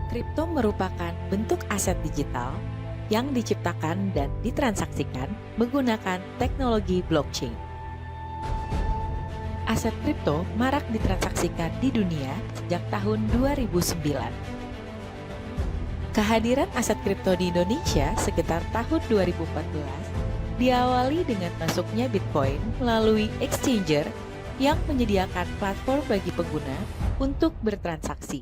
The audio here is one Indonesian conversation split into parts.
Kripto merupakan bentuk aset digital yang diciptakan dan ditransaksikan menggunakan teknologi blockchain. Aset kripto marak ditransaksikan di dunia sejak tahun 2009. Kehadiran aset kripto di Indonesia sekitar tahun 2014 diawali dengan masuknya Bitcoin melalui exchanger yang menyediakan platform bagi pengguna untuk bertransaksi.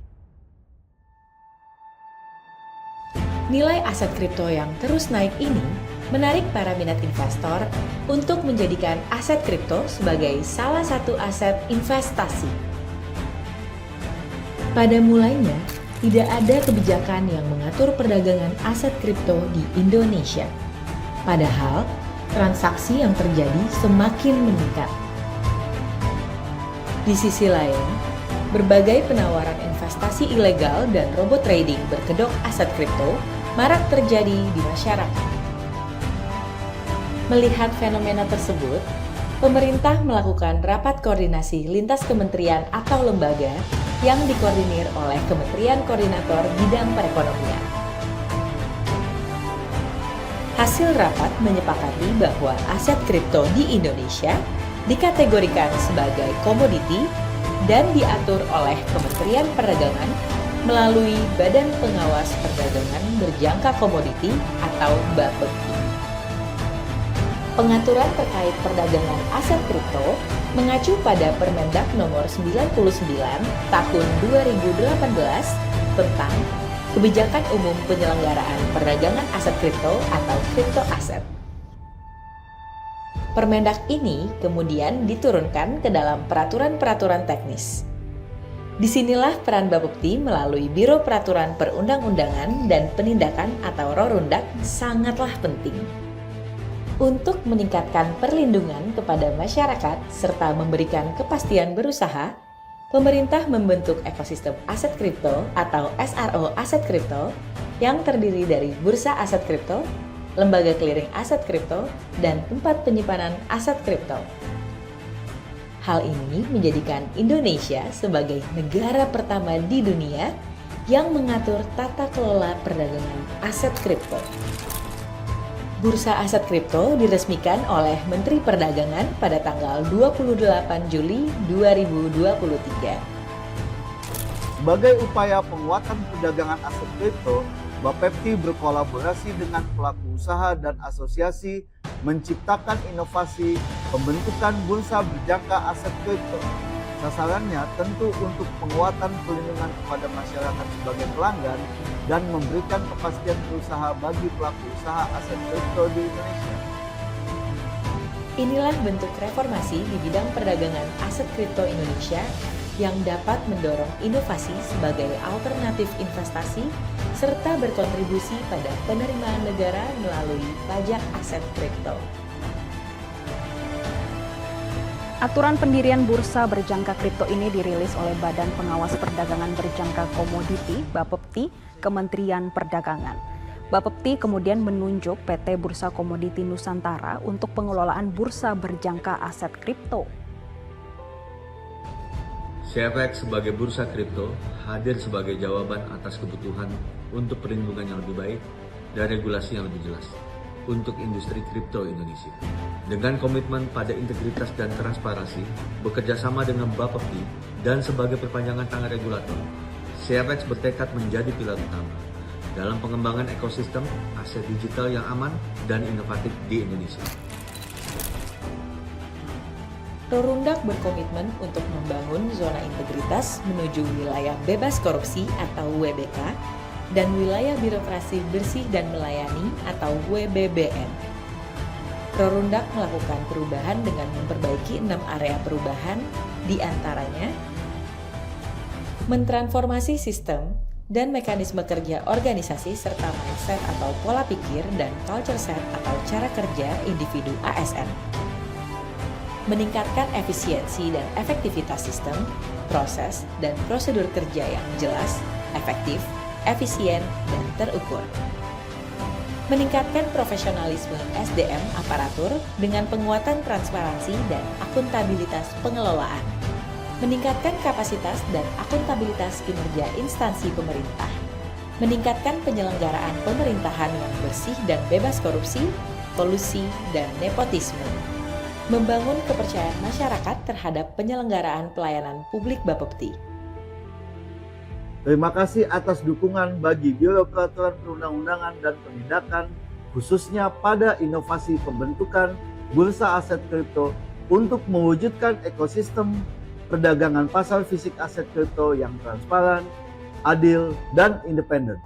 Nilai aset kripto yang terus naik ini menarik para minat investor untuk menjadikan aset kripto sebagai salah satu aset investasi. Pada mulanya, tidak ada kebijakan yang mengatur perdagangan aset kripto di Indonesia. Padahal, transaksi yang terjadi semakin meningkat. Di sisi lain, berbagai penawaran investasi ilegal dan robot trading berkedok aset kripto marak terjadi di masyarakat. Melihat fenomena tersebut, pemerintah melakukan rapat koordinasi lintas kementerian atau lembaga yang dikoordinir oleh Kementerian Koordinator Bidang Perekonomian. Hasil rapat menyepakati bahwa aset kripto di Indonesia dikategorikan sebagai komoditi dan diatur oleh Kementerian Perdagangan melalui Badan Pengawas Perdagangan Berjangka Komoditi atau BAPEPTI. Pengaturan terkait perdagangan aset kripto mengacu pada Permendak Nomor 99 Tahun 2018 tentang Kebijakan Umum Penyelenggaraan Perdagangan Aset Kripto atau Kripto Aset. Permendak ini kemudian diturunkan ke dalam peraturan-peraturan teknis. Disinilah peran Bapepti melalui Biro Peraturan Perundang-undangan dan Penindakan atau Rorundak sangatlah penting. Untuk meningkatkan perlindungan kepada masyarakat serta memberikan kepastian berusaha, pemerintah membentuk ekosistem aset kripto atau SRO aset kripto yang terdiri dari bursa aset kripto, lembaga clearing aset kripto, dan tempat penyimpanan aset kripto. Hal ini menjadikan Indonesia sebagai negara pertama di dunia yang mengatur tata kelola perdagangan aset kripto. Bursa aset kripto diresmikan oleh Menteri Perdagangan pada tanggal 28 Juli 2023. Sebagai upaya penguatan perdagangan aset kripto, Bapepti berkolaborasi dengan pelaku usaha dan asosiasi menciptakan inovasi pembentukan bursa berjangka aset kripto. Sasarannya tentu untuk penguatan perlindungan kepada masyarakat sebagai pelanggan dan memberikan kepastian berusaha bagi pelaku usaha aset kripto di Indonesia. Inilah bentuk reformasi di bidang perdagangan aset kripto Indonesia yang dapat mendorong inovasi sebagai alternatif investasi serta berkontribusi pada penerimaan negara melalui pajak aset kripto. Aturan pendirian bursa berjangka kripto ini dirilis oleh Badan Pengawas Perdagangan Berjangka Komoditi (Bapepti) Kementerian Perdagangan. Bapepti kemudian menunjuk PT Bursa Komoditi Nusantara untuk pengelolaan bursa berjangka aset kripto. CFX sebagai bursa kripto hadir sebagai jawaban atas kebutuhan untuk perlindungan yang lebih baik dan regulasi yang lebih jelas untuk industri kripto Indonesia. Dengan komitmen pada integritas dan transparansi, bekerja sama dengan Bapepti dan sebagai perpanjangan tangan regulator, CFX bertekad menjadi pilar utama dalam pengembangan ekosistem aset digital yang aman dan inovatif di Indonesia. Rorundak berkomitmen untuk membangun zona integritas menuju wilayah bebas korupsi atau WBK dan wilayah birokrasi bersih dan melayani atau WBBN. Rorundak melakukan perubahan dengan memperbaiki 6 area perubahan, di antaranya mentransformasi sistem dan mekanisme kerja organisasi serta mindset atau pola pikir dan culture set atau cara kerja individu ASN. Meningkatkan efisiensi dan efektivitas sistem, proses, dan prosedur kerja yang jelas, efektif, efisien, dan terukur. Meningkatkan profesionalisme SDM aparatur dengan penguatan transparansi dan akuntabilitas pengelolaan. Meningkatkan kapasitas dan akuntabilitas kinerja instansi pemerintah. meningkatkan penyelenggaraan pemerintahan yang bersih dan bebas korupsi, kolusi, dan nepotisme, membangun kepercayaan masyarakat terhadap penyelenggaraan pelayanan publik Bapepti. Terima kasih atas dukungan bagi Biro Peraturan Perundang-undangan dan Penindakan, khususnya pada inovasi pembentukan Bursa Aset Kripto untuk mewujudkan ekosistem perdagangan pasar fisik aset kripto yang transparan, adil, dan independen.